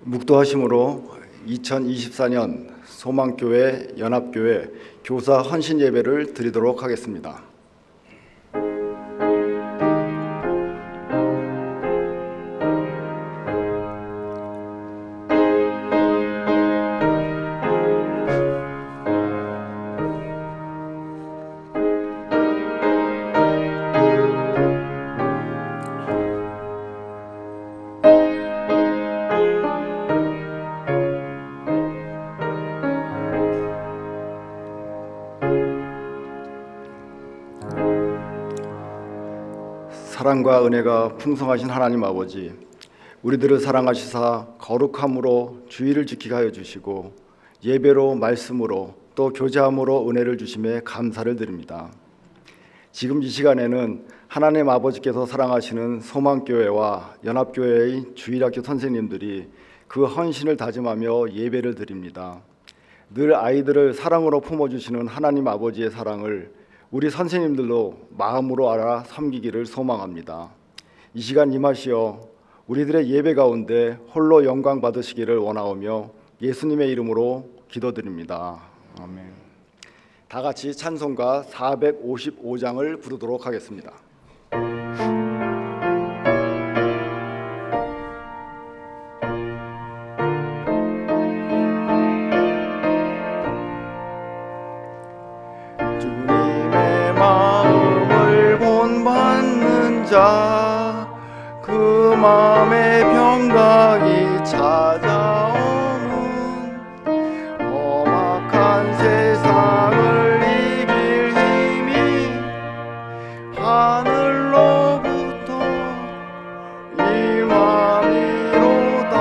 묵도하심으로 2024년 소망교회 연합교회 교사 헌신 예배를 드리도록 하겠습니다. 사랑과 은혜가 풍성하신 하나님 아버지, 우리들을 사랑하시사 거룩함으로 주의를 지키게 하여 주시고 예배로 말씀으로 또 교제함으로 은혜를 주심에 감사를 드립니다. 지금 이 시간에는 하나님 아버지께서 사랑하시는 소망교회와 연합교회의 주일학교 선생님들이 그 헌신을 다짐하며 예배를 드립니다. 늘 아이들을 사랑으로 품어주시는 하나님 아버지의 사랑을 우리 선생님들도 마음으로 알아 섬기기를 소망합니다. 이 시간 임하시어 우리들의 예배 가운데 홀로 영광 받으시기를 원하오며 예수님의 이름으로 기도드립니다. 아멘. 다 같이 찬송가 455장을 부르도록 하겠습니다. 그 마음의 평강이 찾아오는 험악한 세상을 이길 힘이 하늘로부터 임함이로다.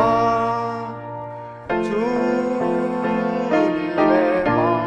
주님의 마음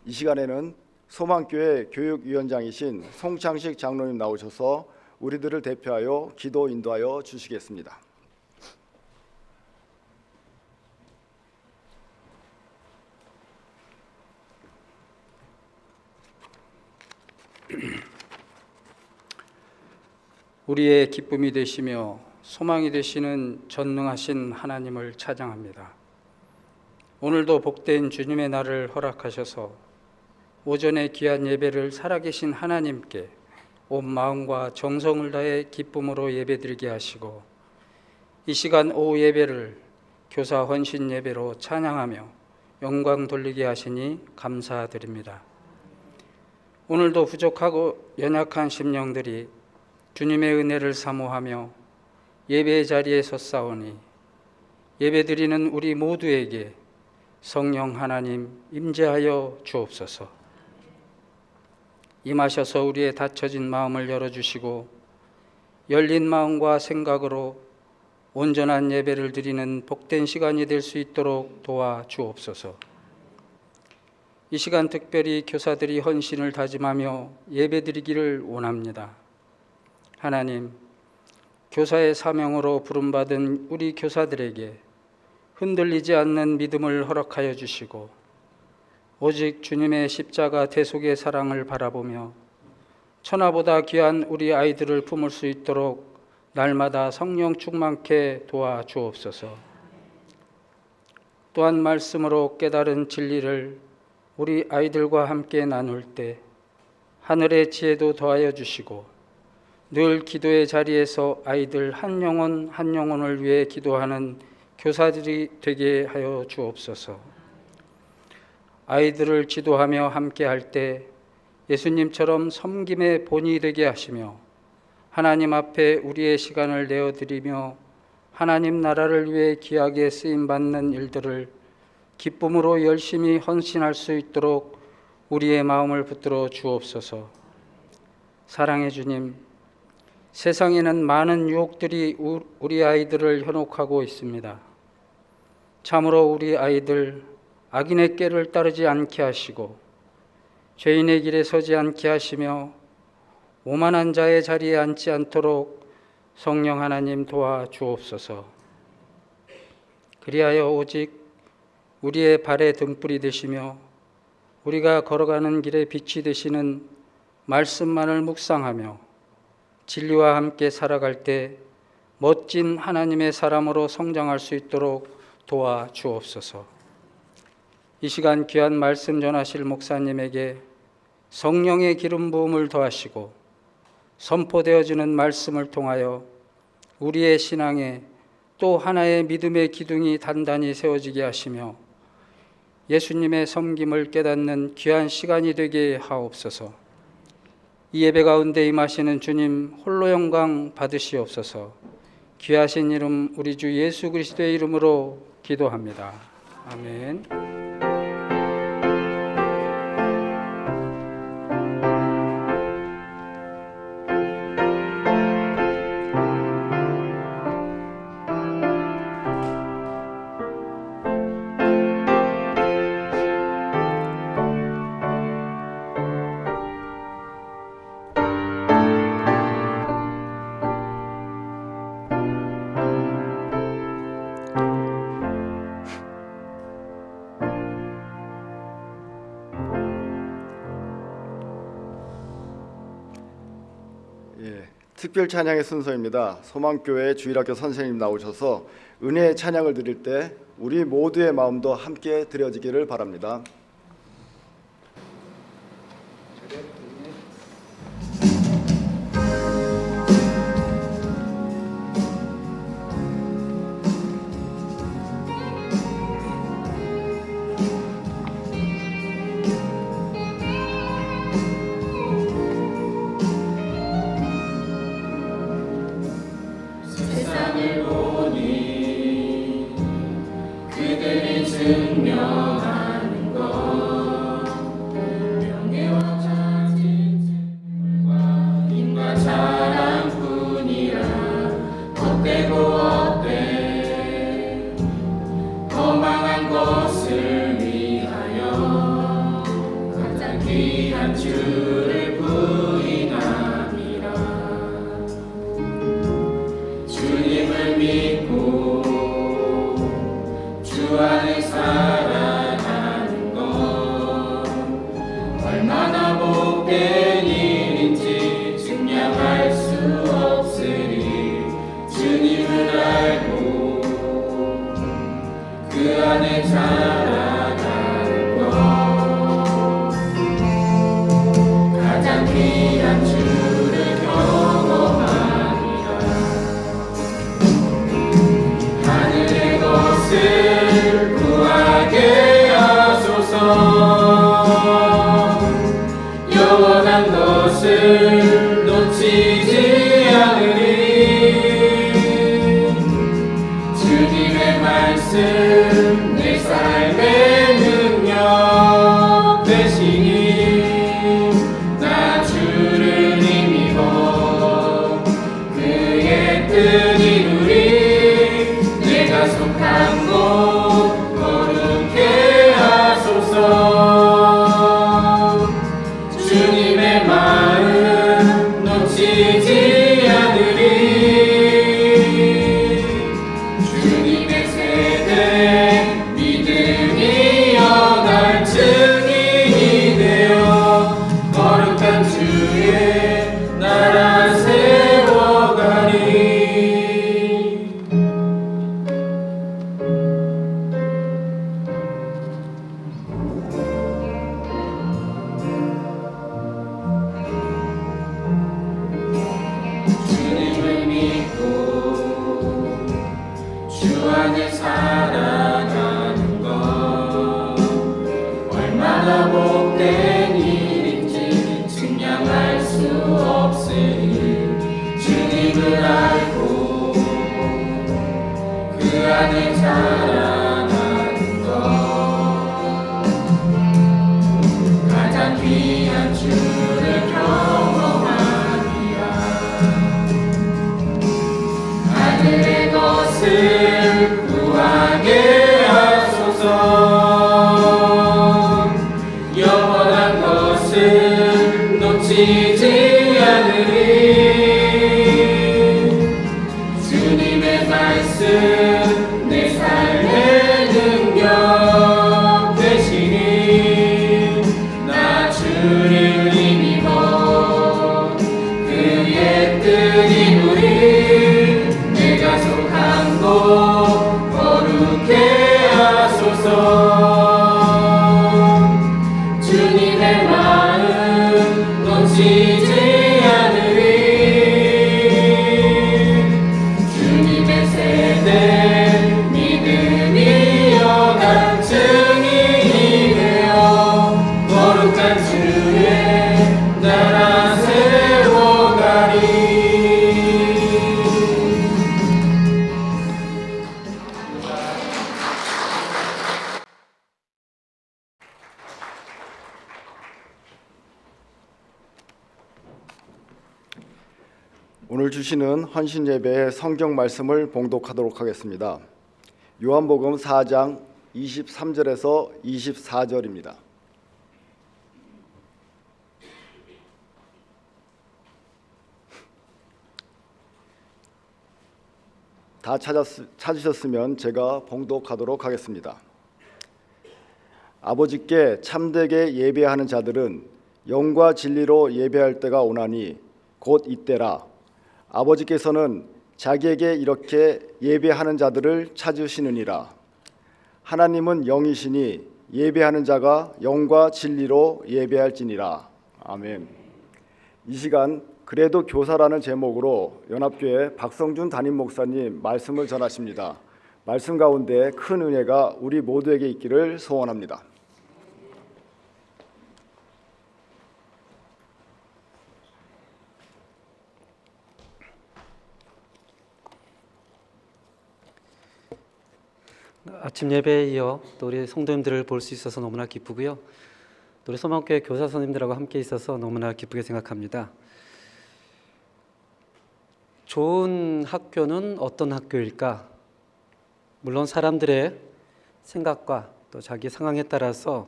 이 시간에는 소망교회 교육위원장이신 송창식 장로님 나오셔서 우리들을 대표하여 기도 인도하여 주시겠습니다. 우리의 기쁨이 되시며 소망이 되시는 전능하신 하나님을 찬양합니다. 오늘도 복된 주님의 날을 허락하셔서 오전에 귀한 예배를 살아계신 하나님께 온 마음과 정성을 다해 기쁨으로 예배드리게 하시고, 이 시간 오후 예배를 교사 헌신 예배로 찬양하며 영광 돌리게 하시니 감사드립니다. 오늘도 부족하고 연약한 심령들이 주님의 은혜를 사모하며 예배의 자리에 섰사오니, 예배드리는 우리 모두에게 성령 하나님 임재하여 주옵소서. 임하셔서 우리의 닫혀진 마음을 열어주시고 열린 마음과 생각으로 온전한 예배를 드리는 복된 시간이 될 수 있도록 도와주옵소서. 이 시간 특별히 교사들이 헌신을 다짐하며 예배드리기를 원합니다. 하나님, 교사의 사명으로 부름받은 우리 교사들에게 흔들리지 않는 믿음을 허락하여 주시고, 오직 주님의 십자가 대속의 사랑을 바라보며 천하보다 귀한 우리 아이들을 품을 수 있도록 날마다 성령 충만케 도와주옵소서. 또한 말씀으로 깨달은 진리를 우리 아이들과 함께 나눌 때 하늘의 지혜도 더하여 주시고, 늘 기도의 자리에서 아이들 한 영혼 한 영혼을 위해 기도하는 교사들이 되게 하여 주옵소서. 아이들을 지도하며 함께 할 때 예수님처럼 섬김의 본이 되게 하시며, 하나님 앞에 우리의 시간을 내어드리며 하나님 나라를 위해 귀하게 쓰임받는 일들을 기쁨으로 열심히 헌신할 수 있도록 우리의 마음을 붙들어 주옵소서. 사랑의 주님, 세상에는 많은 유혹들이 우리 아이들을 현혹하고 있습니다. 참으로 우리 아이들 악인의 꾀를 따르지 않게 하시고 죄인의 길에 서지 않게 하시며 오만한 자의 자리에 앉지 않도록 성령 하나님 도와주옵소서. 그리하여 오직 우리의 발의 등불이 되시며 우리가 걸어가는 길에 빛이 되시는 말씀만을 묵상하며 진리와 함께 살아갈 때 멋진 하나님의 사람으로 성장할 수 있도록 도와주옵소서. 이 시간 귀한 말씀 전하실 목사님에게 성령의 기름 부음을 더하시고 선포되어지는 말씀을 통하여 우리의 신앙에 또 하나의 믿음의 기둥이 단단히 세워지게 하시며 예수님의 섬김을 깨닫는 귀한 시간이 되게 하옵소서. 이 예배 가운데 임하시는 주님 홀로 영광 받으시옵소서. 귀하신 이름 우리 주 예수 그리스도의 이름으로 기도합니다. 아멘. 특별 찬양의 순서입니다. 소망교회 주일학교 선생님 나오셔서 은혜의 찬양을 드릴 때 우리 모두의 마음도 함께 드려지기를 바랍니다. 증명하는 것 명예와 자칭과 힘과 자랑뿐이라 헛되고 헛돼 거망한 것을 위하여 가장 귀한 주를 부인함이라. 주님을 믿고 주 안에 살아가는 것 얼마나 복되니 살아가는 것 가장 귀한 주를 경험하리라. 하늘의 것을 구하게 하소서. 영원한 것을 놓치지 않으리. 주님의 말씀 내 삶의 능력 되시니 나 주를 힘입어 그의 뜻 이루리. 내가 속한 곳 거룩해 하소서. 주님의 마음 놓치지 않으리. 주님의 세대 믿음이 여갈 증인이 되어 거룩한 주의 나라 세워가리. 주님을 믿고 주 안에 살아가는 것 얼마나 복된 일인지 증명할 수 없으니 주님을 알고 그 안에 살아가는 것 가장 귀한 주를 경험하리라. 하늘의 것을 구하게 하소서. 영원한 것을 놓치지 않으리. 주님의 말씀 내 삶의 능력 되시니 나 주를 힘입어 그의 뜻 이루리. 내가 속한 곳 거룩해 하소서. 주님의 마음 놓치지 않으리. 주님의 세대 믿음이 여간 증인이 되어 거룩한 주의 나라 세워가리. 오늘 주시는 헌신 예배의 성경 말씀을 봉독하도록 하겠습니다. 요한복음 4장 23절에서 24절입니다. 다 찾으셨으면 제가 봉독하도록 하겠습니다. 아버지께 참되게 예배하는 자들은 영과 진리로 예배할 때가 오나니 곧 이때라. 아버지께서는 자기에게 이렇게 예배하는 자들을 찾으시느니라. 하나님은 영이시니 예배하는 자가 영과 진리로 예배할지니라. 아멘. 이 시간 그래도 교사라는 제목으로 연합교회 박성준 담임 목사님 말씀을 전하십니다. 말씀 가운데 큰 은혜가 우리 모두에게 있기를 소원합니다. 아침 예배에 이어 또 우리 성도님들을 볼 수 있어서 너무나 기쁘고요. 또 우리 소망교회 교사 선생님들하고 함께 있어서 너무나 기쁘게 생각합니다. 좋은 학교는 어떤 학교일까? 물론 사람들의 생각과 또 자기 상황에 따라서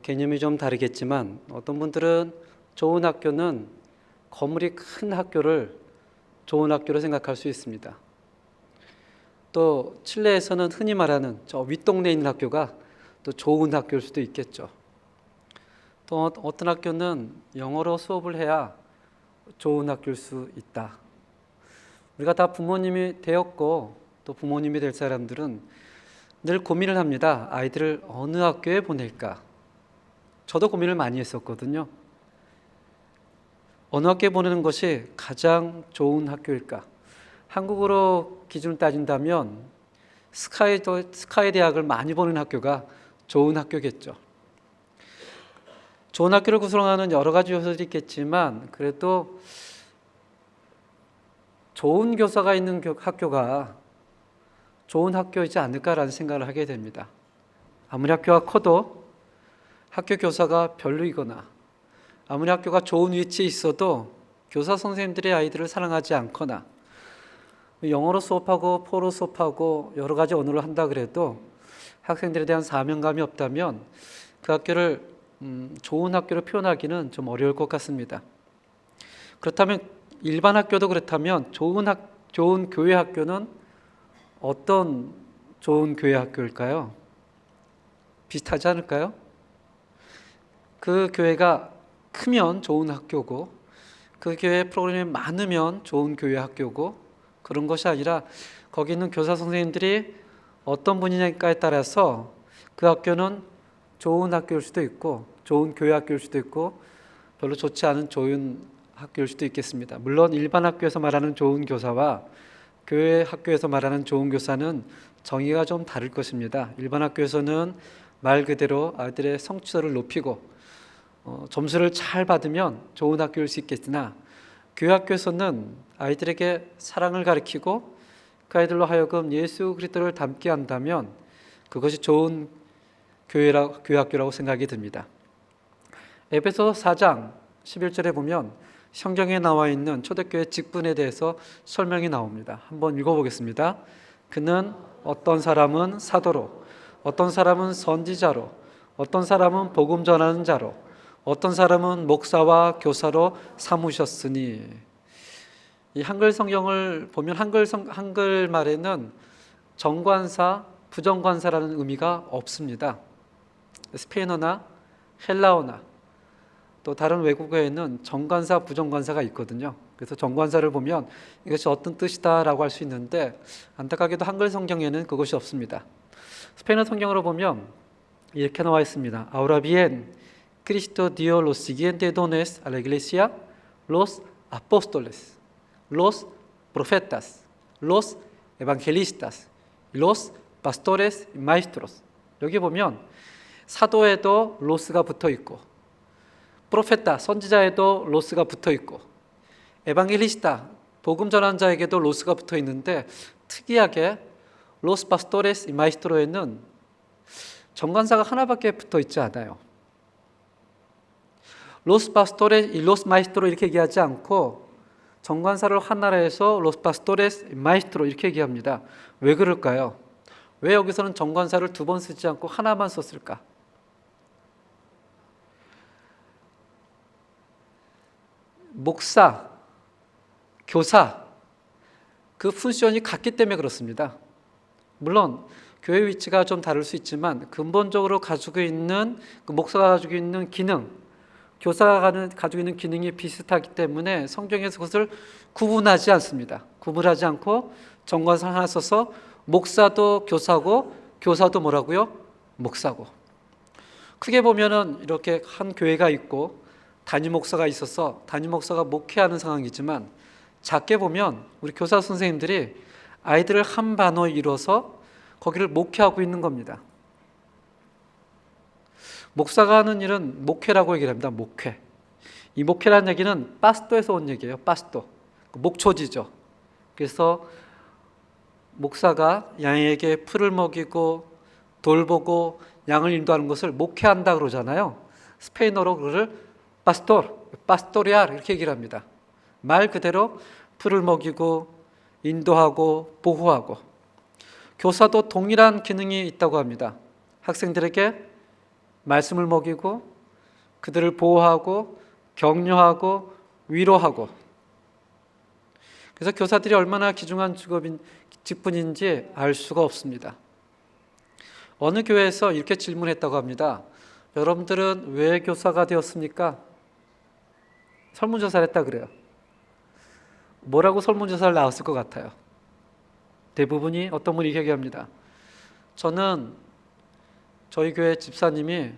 개념이 좀 다르겠지만 어떤 분들은 좋은 학교는 건물이 큰 학교를 좋은 학교로 생각할 수 있습니다. 또 칠레에서는 흔히 말하는 저 윗동네에 있는 학교가 또 좋은 학교일 수도 있겠죠. 또 어떤 학교는 영어로 수업을 해야 좋은 학교일 수 있다. 우리가 다 부모님이 되었고 또 부모님이 될 사람들은 늘 고민을 합니다. 아이들을 어느 학교에 보낼까? 저도 고민을 많이 했었거든요. 어느 학교에 보내는 것이 가장 좋은 학교일까? 한국으로 기준을 따진다면 스카이 대학을 많이 보내는 학교가 좋은 학교겠죠. 좋은 학교를 구성하는 여러 가지 요소들이 있겠지만 그래도 좋은 교사가 있는 학교가 좋은 학교이지 않을까라는 생각을 하게 됩니다. 아무리 학교가 커도 학교 교사가 별로이거나 아무리 학교가 좋은 위치에 있어도 교사 선생님들이 아이들을 사랑하지 않거나 영어로 수업하고 포로 수업하고 여러 가지 언어를 한다 그래도 학생들에 대한 사명감이 없다면 그 학교를 좋은 학교로 표현하기는 좀 어려울 것 같습니다. 그렇다면 일반 학교도 그렇다면 좋은 교회 학교는 어떤 좋은 교회 학교일까요? 비슷하지 않을까요? 그 교회가 크면 좋은 학교고 그 교회 프로그램이 많으면 좋은 교회 학교고 그런 것이 아니라 거기 있는 교사 선생님들이 어떤 분이냐에 따라서 그 학교는 좋은 학교일 수도 있고 좋은 교회 학교일 수도 있고 별로 좋지 않은 좋은 학교일 수도 있겠습니다. 물론 일반 학교에서 말하는 좋은 교사와 교회 학교에서 말하는 좋은 교사는 정의가 좀 다를 것입니다. 일반 학교에서는 말 그대로 아이들의 성취도를 높이고 점수를 잘 받으면 좋은 학교일 수 있겠으나 교회 학교에서는 아이들에게 사랑을 가르치고 그 아이들로 하여금 예수 그리스도를 닮게 한다면 그것이 좋은 교회 학교라고 생각이 듭니다. 에베소서 4장 11절에 보면 성경에 나와 있는 초대교회 직분에 대해서 설명이 나옵니다. 한번 읽어보겠습니다. 그는 어떤 사람은 사도로, 어떤 사람은 선지자로, 어떤 사람은 복음 전하는 자로, 어떤 사람은 목사와 교사로 삼으셨으니. 이 한글 성경을 보면 한글 말에는 정관사, 부정관사라는 의미가 없습니다. 스페인어나 헬라어나 또 다른 외국어에는 정관사, 부정관사가 있거든요. 그래서 정관사를 보면 이것이 어떤 뜻이다라고 할 수 있는데 안타깝게도 한글 성경에는 그것이 없습니다. 스페인어 성경으로 보면 이렇게 나와 있습니다. Ahora bien, Cristo dio los siguientes dones a la iglesia, los apóstoles, los profetas, los evangelistas, los pastores y maestros. 여기 보면 사도에도 로스가 붙어 있고 프로페타, 선지자에도 로스가 붙어 있고 에반겔리스타, 복음 전하는 자에게도 로스가 붙어 있는데 특이하게 로스 파스토레스 이 마이스트로에는 정관사가 하나밖에 붙어 있지 않아요. 로스 파스토레스 이 로스 마이스트로 이렇게 얘기하지 않고 정관사를 하나로 해서 로스 파스토레스 이 마이스트로 이렇게 얘기합니다. 왜 그럴까요? 왜 여기서는 정관사를 두 번 쓰지 않고 하나만 썼을까? 목사, 교사 그 푼션이 같기 때문에 그렇습니다. 물론 교회 위치가 좀 다를 수 있지만 근본적으로 가지고 있는 그 목사가 가지고 있는 기능, 교사가 가지고 있는 기능이 비슷하기 때문에 성경에서 그것을 구분하지 않습니다. 구분하지 않고 정관사 하나 써서 목사도 교사고 교사도 뭐라고요? 목사고. 크게 보면은 이렇게 한 교회가 있고 담임 목사가 있어서 담임 목사가 목회하는 상황이지만 작게 보면 우리 교사 선생님들이 아이들을 한 반으로 이뤄서 거기를 목회하고 있는 겁니다. 목사가 하는 일은 목회라고 얘기를 합니다. 목회. 이 목회라는 얘기는 파스토에서 온 얘기예요. 파스토. 목초지죠. 그래서 목사가 양에게 풀을 먹이고 돌보고 양을 인도하는 것을 목회한다 그러잖아요. 스페인어로 그를 파스토리알 이렇게 얘기를 합니다. 말 그대로 풀을 먹이고 인도하고 보호하고. 교사도 동일한 기능이 있다고 합니다. 학생들에게 말씀을 먹이고 그들을 보호하고 격려하고 위로하고. 그래서 교사들이 얼마나 귀중한 직분인지 알 수가 없습니다. 어느 교회에서 이렇게 질문했다고 합니다. 여러분들은 왜 교사가 되었습니까? 설문조사를 했다 그래요. 뭐라고 설문조사를 나왔을 것 같아요? 대부분이 어떤 분이 얘기합니다. 저는 저희 교회 집사님이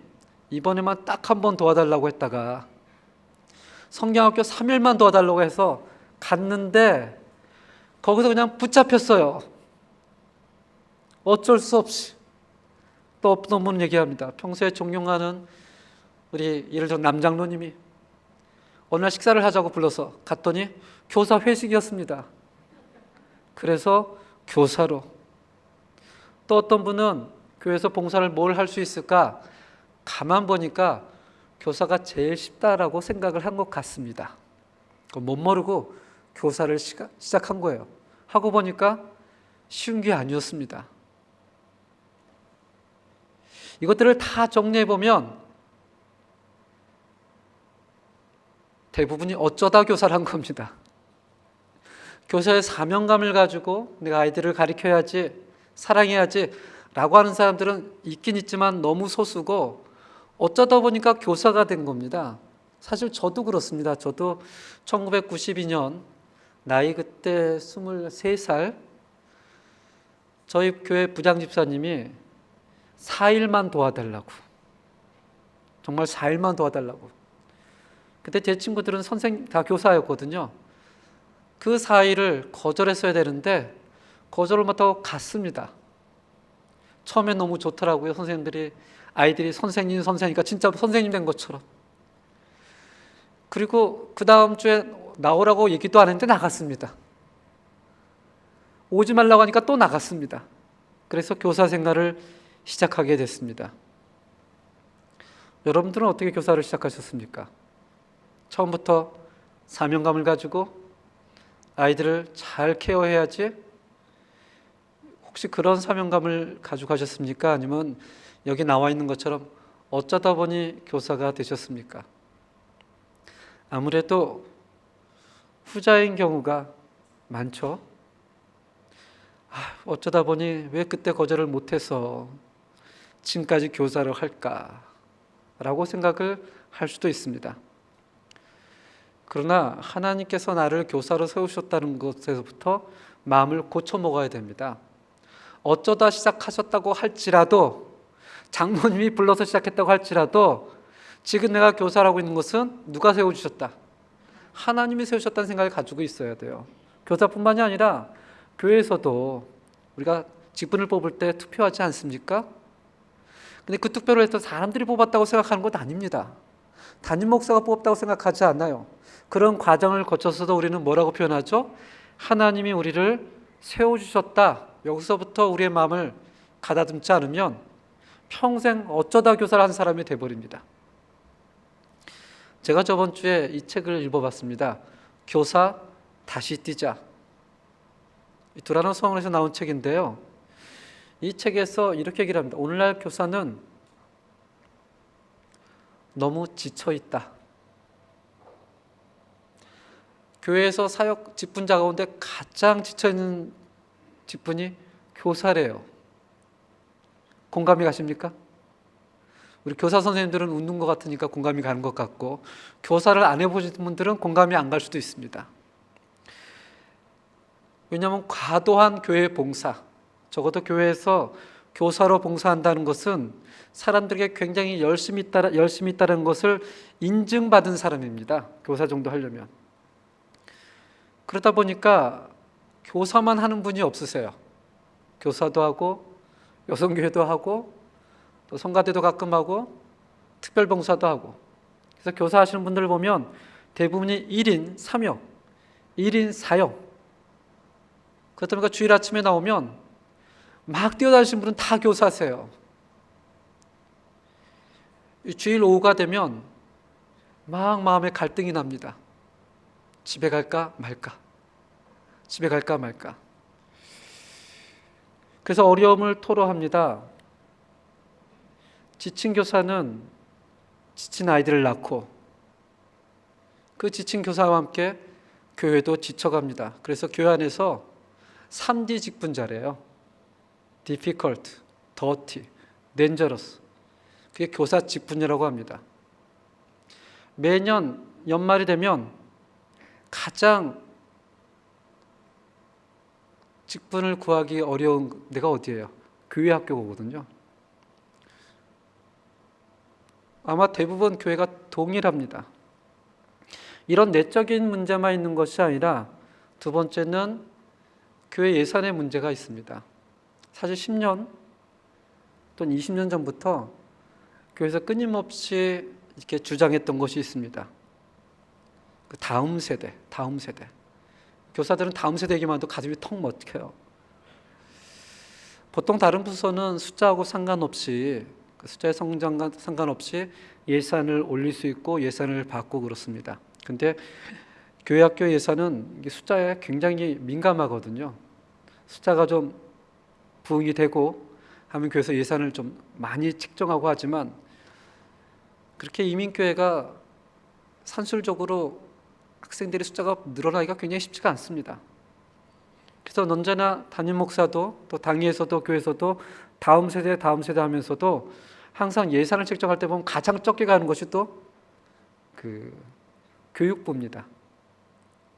이번에만 딱 한 번 도와달라고 했다가 성경학교 3일만 도와달라고 해서 갔는데 거기서 그냥 붙잡혔어요. 어쩔 수 없이. 또 없던 분 얘기합니다. 평소에 존경하는 우리 예를 들어 남장로님이 어느 날 식사를 하자고 불러서 갔더니 교사 회식이었습니다. 그래서 교사로. 또 어떤 분은 교회에서 봉사를 뭘 할 수 있을까? 가만 보니까 교사가 제일 쉽다라고 생각을 한 것 같습니다. 못 모르고 교사를 시작한 거예요. 하고 보니까 쉬운 게 아니었습니다. 이것들을 다 정리해 보면 대부분이 어쩌다 교사를 한 겁니다. 교사의 사명감을 가지고 내가 아이들을 가르쳐야지, 사랑해야지 라고 하는 사람들은 있긴 있지만 너무 소수고 어쩌다 보니까 교사가 된 겁니다. 사실 저도 그렇습니다. 저도 1992년 나이 그때 23살 저희 교회 부장집사님이 4일만 도와달라고, 정말 4일만 도와달라고. 그때 제 친구들은 선생님 다 교사였거든요. 그 4일을 거절했어야 되는데 거절을 못하고 갔습니다. 처음엔 너무 좋더라고요. 선생님들이, 아이들이 선생님이니까 진짜 선생님 된 것처럼. 그리고 그 다음 주에 나오라고 얘기도 안 했는데 나갔습니다. 오지 말라고 하니까 또 나갔습니다. 그래서 교사 생활을 시작하게 됐습니다. 여러분들은 어떻게 교사를 시작하셨습니까? 처음부터 사명감을 가지고 아이들을 잘 케어해야지, 혹시 그런 사명감을 가지고 가셨습니까? 아니면 여기 나와 있는 것처럼 어쩌다 보니 교사가 되셨습니까? 아무래도 후자인 경우가 많죠. 어쩌다 보니 왜 그때 거절을 못해서 지금까지 교사를 할까라고 생각을 할 수도 있습니다. 그러나 하나님께서 나를 교사로 세우셨다는 것에서부터 마음을 고쳐 먹어야 됩니다. 어쩌다 시작하셨다고 할지라도, 장로님이 불러서 시작했다고 할지라도 지금 내가 교사라고 있는 것은 누가 세워주셨다? 하나님이 세우셨다는 생각을 가지고 있어야 돼요. 교사뿐만이 아니라 교회에서도 우리가 직분을 뽑을 때 투표하지 않습니까? 근데 그 투표를 해서 사람들이 뽑았다고 생각하는 것 아닙니다. 담임 목사가 뽑았다고 생각하지 않아요. 그런 과정을 거쳐서도 우리는 뭐라고 표현하죠? 하나님이 우리를 세워주셨다. 여기서부터 우리의 마음을 가다듬지 않으면 평생 어쩌다 교사를 한 사람이 돼버립니다. 제가 저번 주에 이 책을 읽어봤습니다. 교사 다시 뛰자. 두라노 성원에서 나온 책인데요. 이 책에서 이렇게 얘기를 합니다. 오늘날 교사는 너무 지쳐있다. 교회에서 사역 직분자 가운데 가장 지쳐있는 직분이 교사래요. 공감이 가십니까? 우리 교사 선생님들은 웃는 것 같으니까 공감이 가는 것 같고, 교사를 안 해보신 분들은 공감이 안 갈 수도 있습니다. 왜냐하면 과도한 교회 봉사, 적어도 교회에서 교사로 봉사한다는 것은 사람들에게 굉장히 열심히 있다는 것을 인증받은 사람입니다. 교사 정도 하려면. 그러다 보니까 교사만 하는 분이 없으세요. 교사도 하고 여성교회도 하고 또 성가대도 가끔 하고 특별봉사도 하고. 그래서 교사 하시는 분들을 보면 대부분이 1인 3역, 1인 4역. 그렇다 보니까 주일 아침에 나오면 막 뛰어다니시는 분은 다 교사세요. 주일 오후가 되면 막 마음에 갈등이 납니다. 집에 갈까 말까, 집에 갈까 말까. 그래서 어려움을 토로합니다. 지친 교사는 지친 아이들을 낳고 그 지친 교사와 함께 교회도 지쳐갑니다. 그래서 교회 안에서 3D 직분자래요. difficult, dirty, dangerous. 그게 교사 직분이라고 합니다. 매년 연말이 되면 가장 직분을 구하기 어려운 데가 어디예요? 교회 학교거든요. 아마 대부분 교회가 동일합니다. 이런 내적인 문제만 있는 것이 아니라 두 번째는 교회 예산의 문제가 있습니다. 사실 10년 또는 20년 전부터 교회에서 끊임없이 이렇게 주장했던 것이 있습니다. 그 다음 세대. 교사들은 다음 세대 얘기만 해도 가슴이 턱 막혀요. 보통 다른 부서는 숫자하고 상관없이, 그 숫자의 성장과 상관없이 예산을 올릴 수 있고 예산을 받고 그렇습니다. 근데 교회 학교 예산은 숫자에 굉장히 민감하거든요. 숫자가 좀 부응이 되고 하면 교회에서 예산을 좀 많이 책정하고 하지만, 그렇게 이민교회가 산술적으로 학생들의 숫자가 늘어나기가 굉장히 쉽지가 않습니다. 그래서 언제나 담임 목사도 또 당회에서도 교회에서도 다음 세대 하면서도 항상 예산을 책정할 때 보면 가장 적게 가는 것이 또 그 교육부입니다.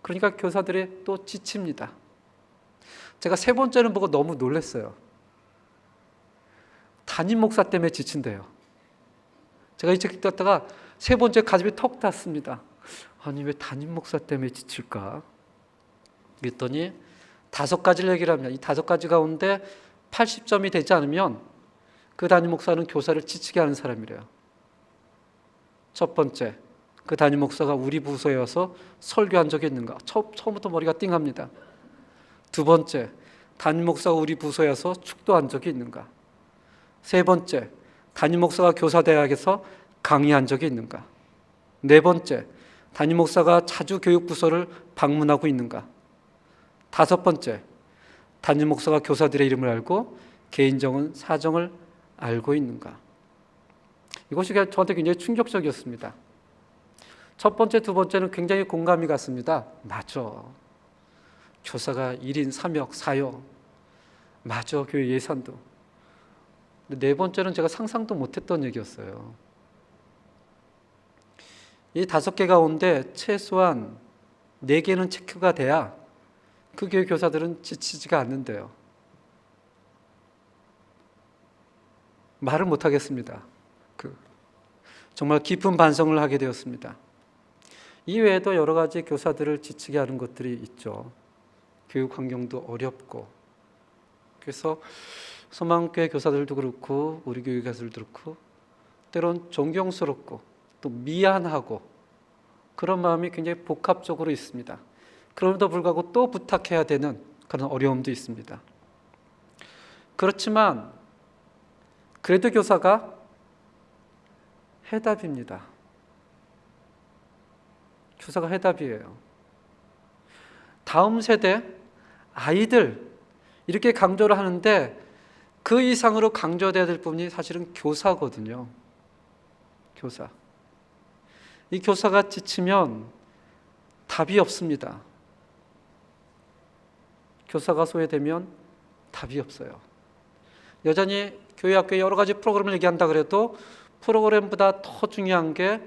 그러니까 교사들이 또 지칩니다. 제가 세 번째는 보고 너무 놀랐어요. 담임 목사 때문에 지친대요. 제가 이 책 읽다가 세 번째 가슴이 턱 탔습니다. 아니, 왜 담임 목사 때문에 지칠까? 그랬더니 5가지를 얘기를 합니다. 이 5가지 가운데 80점이 되지 않으면 그 담임 목사는 교사를 지치게 하는 사람이래요. 첫 번째, 그 담임 목사가 우리 부서에 와서 설교한 적이 있는가? 처음부터 머리가 띵합니다. 두 번째, 담임 목사가 우리 부서에 와서 축도한 적이 있는가? 세 번째, 담임 목사가 교사대학에서 강의한 적이 있는가? 네 번째, 담임 목사가 자주 교육부서를 방문하고 있는가? 다섯 번째, 담임 목사가 교사들의 이름을 알고 개인적인 사정을 알고 있는가? 이것이 저한테 굉장히 충격적이었습니다. 첫 번째, 두 번째는 굉장히 공감이 갔습니다. 맞아. 교사가 1인 3역, 4역. 맞아, 교회 예산도. 근데 네 번째는 제가 상상도 못했던 얘기였어요. 이 5개 가운데 최소한 4개는 체크가 돼야 그 교회 교사들은 지치지가 않는데요. 말을 못하겠습니다. 정말 깊은 반성을 하게 되었습니다. 이 외에도 여러 가지 교사들을 지치게 하는 것들이 있죠. 교육 환경도 어렵고, 그래서 소망교회 교사들도 그렇고 우리 교회 교사들도 그렇고 때론 존경스럽고 또 미안하고 그런 마음이 굉장히 복합적으로 있습니다. 그럼에도 불구하고 또 부탁해야 되는 그런 어려움도 있습니다. 그렇지만 그래도 교사가 해답입니다. 교사가 해답이에요. 다음 세대 아이들 이렇게 강조를 하는데 그 이상으로 강조돼야 될 부분이 사실은 교사거든요. 교사. 이 교사가 지치면 답이 없습니다. 교사가 소외되면 답이 없어요. 여전히 교회 학교에 여러 가지 프로그램을 얘기한다 그래도 프로그램보다 더 중요한 게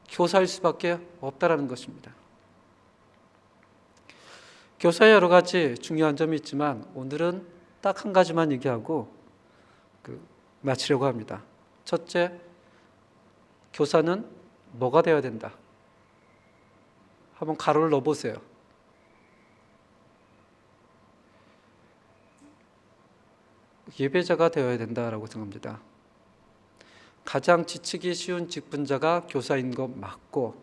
교사일 수밖에 없다라는 것입니다. 교사에 여러 가지 중요한 점이 있지만 오늘은 딱 한 가지만 얘기하고 마치려고 합니다. 첫째, 교사는 뭐가 되어야 된다? 한번 가로를 넣어보세요. 예배자가 되어야 된다라고 생각합니다. 가장 지치기 쉬운 직분자가 교사인 것 맞고,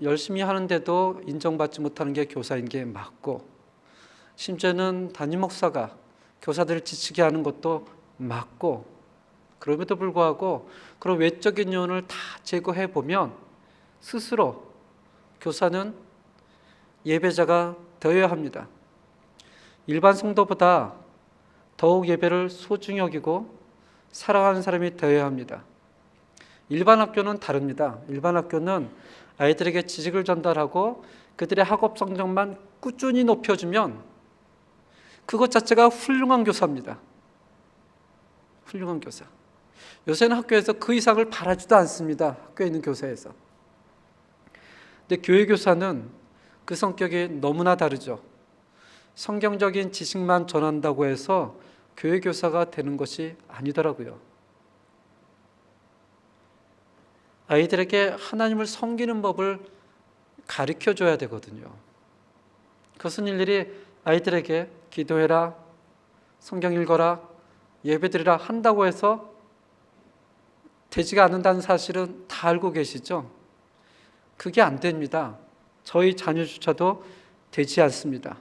열심히 하는데도 인정받지 못하는 게 교사인 게 맞고, 심지어는 담임 목사가 교사들을 지치게 하는 것도 맞고, 그럼에도 불구하고 그런 외적인 요인을 다 제거해 보면 스스로 교사는 예배자가 되어야 합니다. 일반 성도보다 더욱 예배를 소중히 여기고 사랑하는 사람이 되어야 합니다. 일반 학교는 다릅니다. 일반 학교는 아이들에게 지식을 전달하고 그들의 학업 성적만 꾸준히 높여주면 그것 자체가 훌륭한 교사입니다. 훌륭한 교사. 요새는 학교에서 그 이상을 바라지도 않습니다. 학교에 있는 교사에서. 근데 교회 교사는 그 성격이 너무나 다르죠. 성경적인 지식만 전한다고 해서 교회 교사가 되는 것이 아니더라고요. 아이들에게 하나님을 섬기는 법을 가르쳐 줘야 되거든요. 그것은 일일이 아이들에게 기도해라, 성경 읽어라, 예배드리라 한다고 해서 되지가 않는다는 사실은 다 알고 계시죠? 그게 안 됩니다. 저희 자녀조차도 되지 않습니다.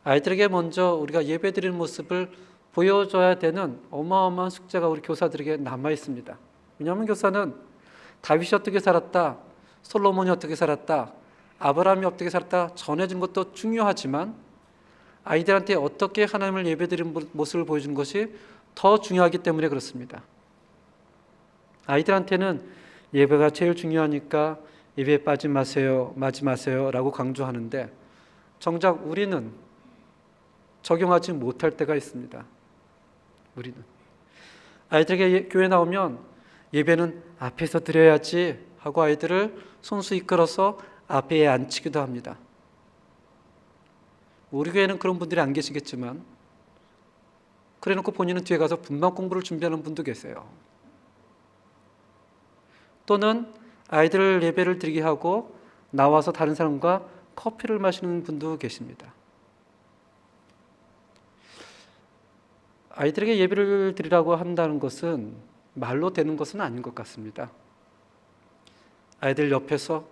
아이들에게 먼저 우리가 예배드리는 모습을 보여줘야 되는 어마어마한 숙제가 우리 교사들에게 남아 있습니다. 왜냐하면 교사는 다윗이 어떻게 살았다, 솔로몬이 어떻게 살았다, 아브라함이 어떻게 살았다 전해준 것도 중요하지만 아이들한테 어떻게 하나님을 예배드리는 모습을 보여주는 것이 더 중요하기 때문에 그렇습니다. 아이들한테는 예배가 제일 중요하니까 예배에 빠지 마세요 라고 강조하는데 정작 우리는 적용하지 못할 때가 있습니다. 우리는 아이들에게 교회 나오면 예배는 앞에서 드려야지 하고 아이들을 손수 이끌어서 앞에 앉히기도 합니다. 우리 교회는 그런 분들이 안 계시겠지만 그래놓고 본인은 뒤에 가서 분만 공부를 준비하는 분도 계세요. 또는 아이들 예배를 드리게 하고 나와서 다른 사람과 커피를 마시는 분도 계십니다. 아이들에게 예배를 드리라고 한다는 것은 말로 되는 것은 아닌 것 같습니다. 아이들 옆에서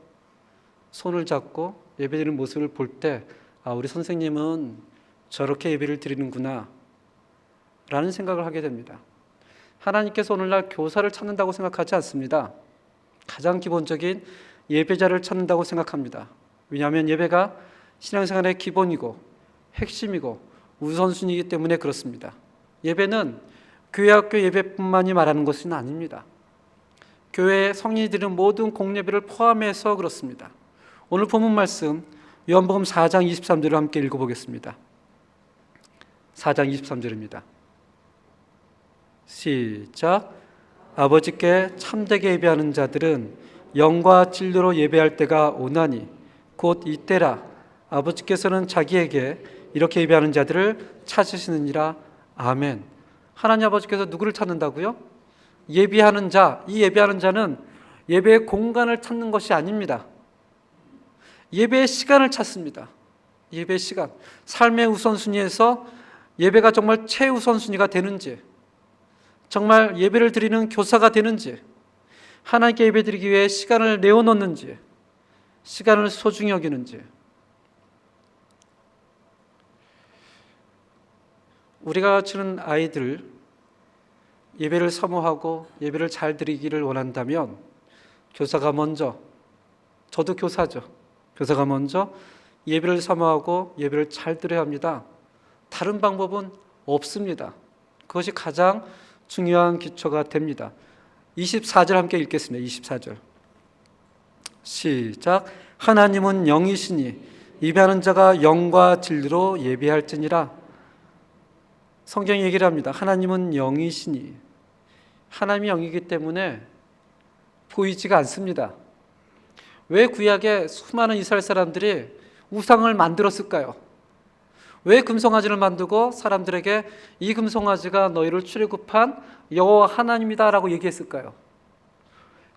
손을 잡고 예배드리는 모습을 볼 때 우리 선생님은 저렇게 예배를 드리는구나 라는 생각을 하게 됩니다. 하나님께서 오늘날 교사를 찾는다고 생각하지 않습니다. 가장 기본적인 예배자를 찾는다고 생각합니다. 왜냐하면 예배가 신앙생활의 기본이고 핵심이고 우선순위이기 때문에 그렇습니다. 예배는 교회 학교 예배뿐만이 말하는 것은 아닙니다. 교회에 성인이 드리는 모든 공예배를 포함해서 그렇습니다. 오늘 본문 말씀 요한복음 4장 23절을 함께 읽어보겠습니다. 4장 23절입니다. 시작. 아버지께 참되게 예배하는 자들은 영과 진리로 예배할 때가 오나니 곧 이때라. 아버지께서는 자기에게 이렇게 예배하는 자들을 찾으시느니라. 아멘. 하나님 아버지께서 누구를 찾는다고요? 예배하는 자. 이 예배하는 자는 예배의 공간을 찾는 것이 아닙니다. 예배의 시간을 찾습니다. 예배의 시간. 삶의 우선순위에서 예배가 정말 최우선순위가 되는지, 정말 예배를 드리는 교사가 되는지, 하나님께 예배드리기 위해 시간을 내어놓는지, 시간을 소중히 여기는지. 우리가 가르치는 아이들 예배를 사모하고 예배를 잘 드리기를 원한다면 교사가 먼저, 저도 교사죠. 교사가 먼저 예배를 사모하고 예배를 잘 드려야 합니다. 다른 방법은 없습니다. 그것이 가장 중요한 기초가 됩니다. 24절 함께 읽겠습니다. 24절 시작. 하나님은 영이시니 예배하는 자가 영과 진리로 예배할지니라. 성경이 얘기를 합니다. 하나님은 영이시니. 하나님이 영이기 때문에 보이지가 않습니다. 왜 구약에 수많은 이스라엘 사람들이 우상을 만들었을까요? 왜 금송아지를 만들고 사람들에게 이 금송아지가 너희를 출애굽한 여호와 하나님이다라고 얘기했을까요?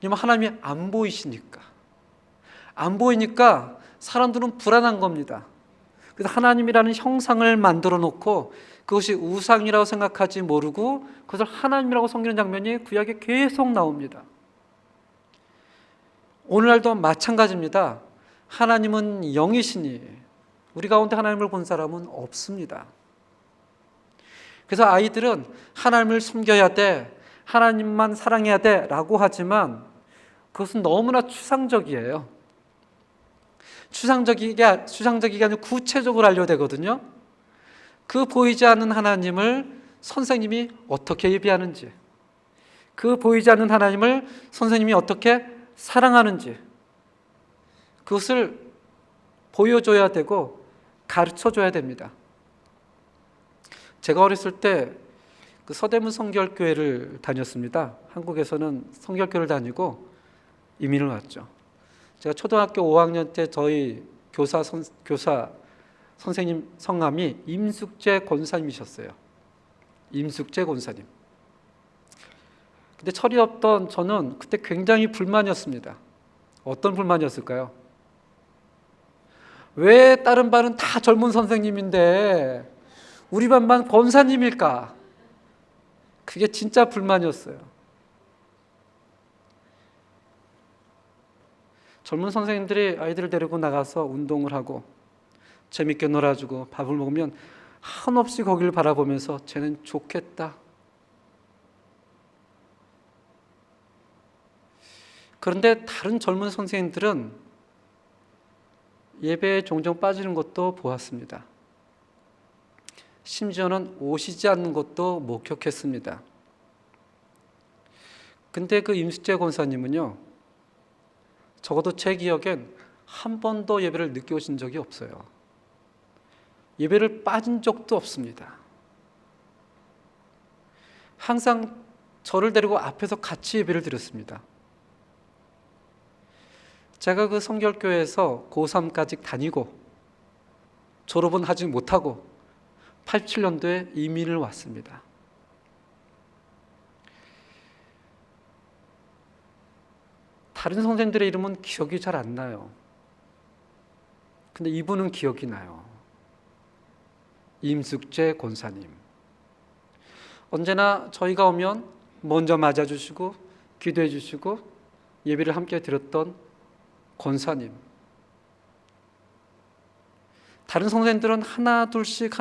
왜냐하면 하나님이 안 보이시니까. 안 보이니까 사람들은 불안한 겁니다. 그래서 하나님이라는 형상을 만들어 놓고 그것이 우상이라고 생각하지 모르고 그것을 하나님이라고 섬기는 장면이 구약에 계속 나옵니다. 오늘날도 마찬가지입니다. 하나님은 영이시니 우리 가운데 하나님을 본 사람은 없습니다. 그래서 아이들은 하나님을 섬겨야 돼, 하나님만 사랑해야 돼 라고 하지만 그것은 너무나 추상적이에요. 추상적이게 아니라 구체적으로 알려야 되거든요. 그 보이지 않는 하나님을 선생님이 어떻게 예배하는지, 그 보이지 않는 하나님을 선생님이 어떻게 사랑하는지 그것을 보여줘야 되고 가르쳐줘야 됩니다. 제가 어렸을 때 그 서대문 성결교회를 다녔습니다. 한국에서는 성결교회를 다니고 이민을 왔죠. 제가 초등학교 5학년 때 저희 교사 선생님 성함이 임숙재 권사님이셨어요. 임숙재 권사님. 근데 철이 없던 저는 그때 굉장히 불만이었습니다. 어떤 불만이었을까요? 왜 다른 반은 다 젊은 선생님인데 우리 반만 권사님일까? 그게 진짜 불만이었어요. 젊은 선생님들이 아이들을 데리고 나가서 운동을 하고 재밌게 놀아주고 밥을 먹으면 한없이 거기를 바라보면서 쟤는 좋겠다. 그런데 다른 젊은 선생님들은 예배에 종종 빠지는 것도 보았습니다. 심지어는 오시지 않는 것도 목격했습니다. 근데 그 임숙재 권사님은요, 적어도 제 기억엔 한 번도 예배를 늦게 오신 적이 없어요. 예배를 빠진 적도 없습니다. 항상 저를 데리고 앞에서 같이 예배를 드렸습니다. 제가 그 성결교회에서 고3까지 다니고 졸업은 하지 못하고 87년도에 이민을 왔습니다. 다른 선생님들의 이름은 기억이 잘 안 나요. 근데 이분은 기억이 나요. 임숙재 권사님. 언제나 저희가 오면 먼저 맞아주시고 기도해 주시고 예배를 함께 드렸던 권사님. 다른 선생님들은 하나 둘씩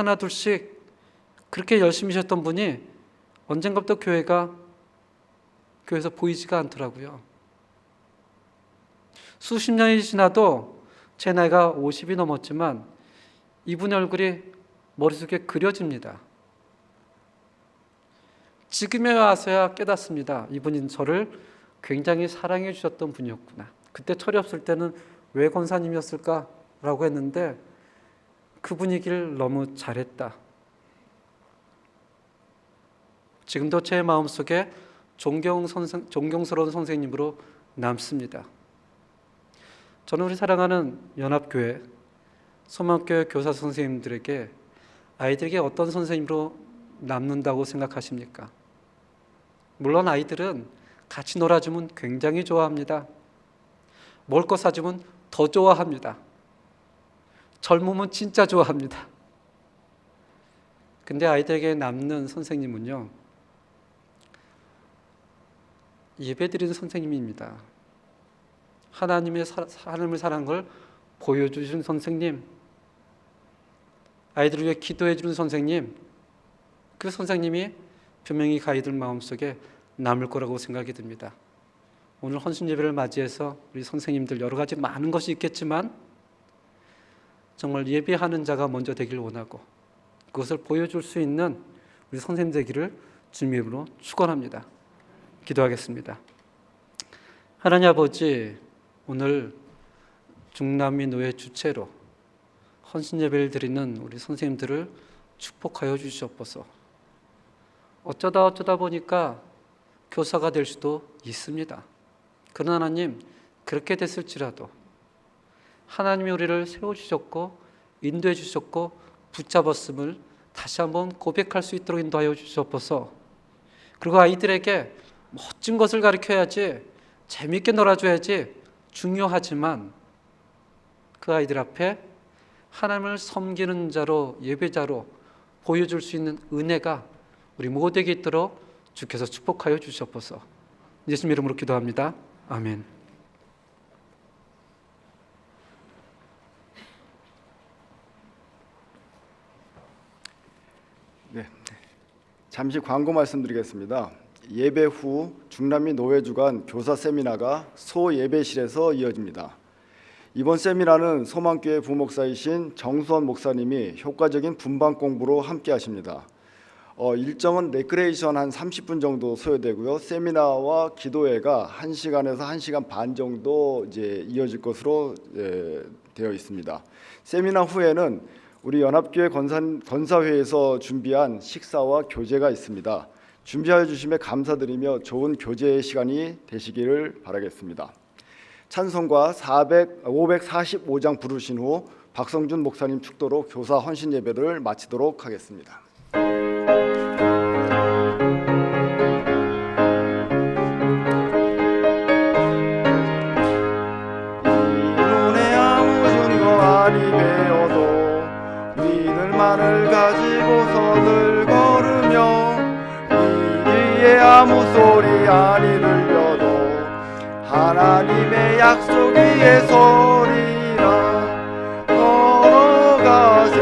그렇게 열심히 하셨던 분이 언젠가부터 교회에서 보이지가 않더라고요. 수십 년이 지나도 제 나이가 50이 넘었지만 이분의 얼굴이 머릿속에 그려집니다. 지금에 와서야 깨닫습니다. 이분이 저를 굉장히 사랑해 주셨던 분이었구나. 그때 철이 없을 때는 왜 권사님이었을까라고 했는데 그 분위기를 너무 잘했다. 지금도 제 마음속에 존경스러운 선생님으로 남습니다. 저는 우리 사랑하는 연합교회, 소망교회 교사 선생님들에게 아이들에게 어떤 선생님으로 남는다고 생각하십니까? 물론 아이들은 같이 놀아주면 굉장히 좋아합니다. 먹을 거 사주면 더 좋아합니다. 젊으면 진짜 좋아합니다. 근데 아이들에게 남는 선생님은요, 예배드리는 선생님입니다. 하나님의 하나님을 사랑하는 걸 보여주신 선생님, 아이들을 위해 기도해 주는 선생님, 그 선생님이 분명히 아이들 마음속에 남을 거라고 생각이 듭니다. 오늘 헌신 예배를 맞이해서 우리 선생님들 여러 가지 많은 것이 있겠지만 정말 예배하는 자가 먼저 되길 원하고 그것을 보여줄 수 있는 우리 선생님 되기를 주님의 이름으로 축원합니다. 기도하겠습니다. 하나님 아버지, 오늘 중남미 노예 주체로 헌신 예배를 드리는 우리 선생님들을 축복하여 주시옵소서. 어쩌다 보니까 교사가 될 수도 있습니다. 그러나 하나님, 그렇게 됐을지라도 하나님이 우리를 세워주셨고 인도해 주셨고 붙잡았음을 다시 한번 고백할 수 있도록 인도하여 주시옵소서. 그리고 아이들에게 멋진 것을 가르쳐야지, 재미있게 놀아줘야지 중요하지만 그 아이들 앞에 하나님을 섬기는 자로, 예배자로 보여줄 수 있는 은혜가 우리 모두에게 있도록 주께서 축복하여 주시옵소서. 예수님 이름으로 기도합니다. 아멘. 네, 잠시 광고 말씀드리겠습니다. 예배 후 중남미 노예 주간 교사 세미나가 소예배실에서 이어집니다. 이번 세미나는 소망교회 부목사이신 정수원 목사님이 효과적인 분방 공부로 함께 하십니다. 일정은 레크레이션 한 30분 정도 소요되고요. 세미나와 기도회가 1시간에서 1시간 반 정도 이제 이어질 것으로 되어 있습니다. 세미나 후에는 우리 연합교회 권사회에서 준비한 식사와 교제가 있습니다. 준비하여 주심에 감사드리며 좋은 교제 시간이 되시기를 바라겠습니다. 찬송가 545장 부르신 후 박성준 목사님 축도로 교사 헌신 예배를 마치도록 하겠습니다. 이눈에 아무 증거 아니 배워도 믿을만을 가지고서 늘 걸으며 이기에 아무 소리 아니 들려도 하나님의 약속 위에 서리라. 걸어가세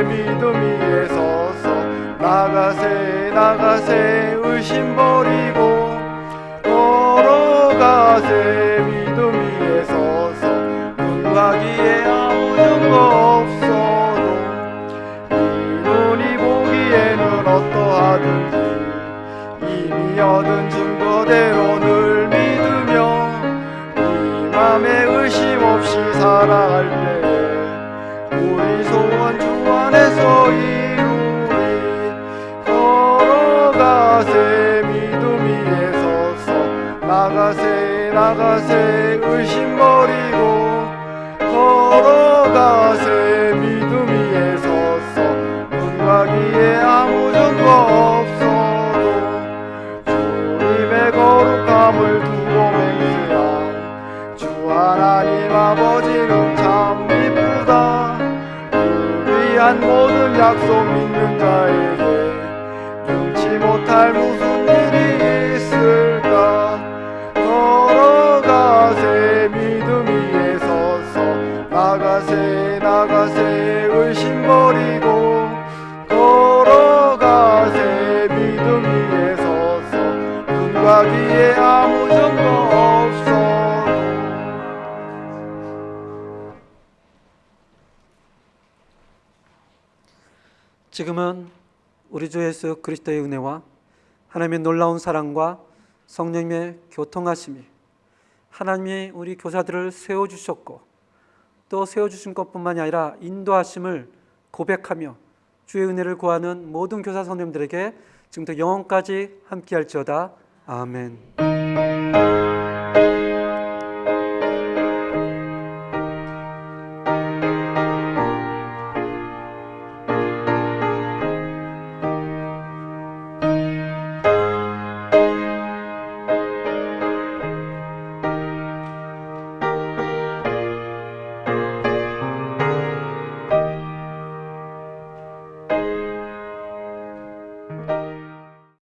믿음 위에 서서 나가세 나가세 의심 버리고 걸어가세 믿음 위에 서서 눈가기에 아무 증거 없어도 이 눈이 보기에는 어떠하든지 이미 얻은 증거대로 늘 믿으며 이 맘에 의심 없이 살아갈 때에 우리 소원 주 안에서 이루리. 걸어가세 믿음 위에 서서 나가세 나가세 의심 버리고 걸어가세 믿음 위에 서서 눈가기에 아무 증거 없어도 주님의 거룩함을 두고 맹세함. 주 하나님 아버지는 참 이쁘다. 위한 모든 약속 믿는 자에게 능치 못할 무슨 일이 있을까. 걸어가세 믿음 위에 서서 나가세 나가세 의심 버리고 걸어가세 믿음 위에 서서 눈과 귀에 아무 증거 없어. 지금은 우리 주 예수 그리스도의 은혜와 하나님의 놀라운 사랑과 성령님의 교통하심이 하나님이 우리 교사들을 세워주셨고 또 세워주신 것뿐만이 아니라 인도하심을 고백하며 주의 은혜를 구하는 모든 교사 선생님들에게 지금부터 영원까지 함께할지어다. 아멘.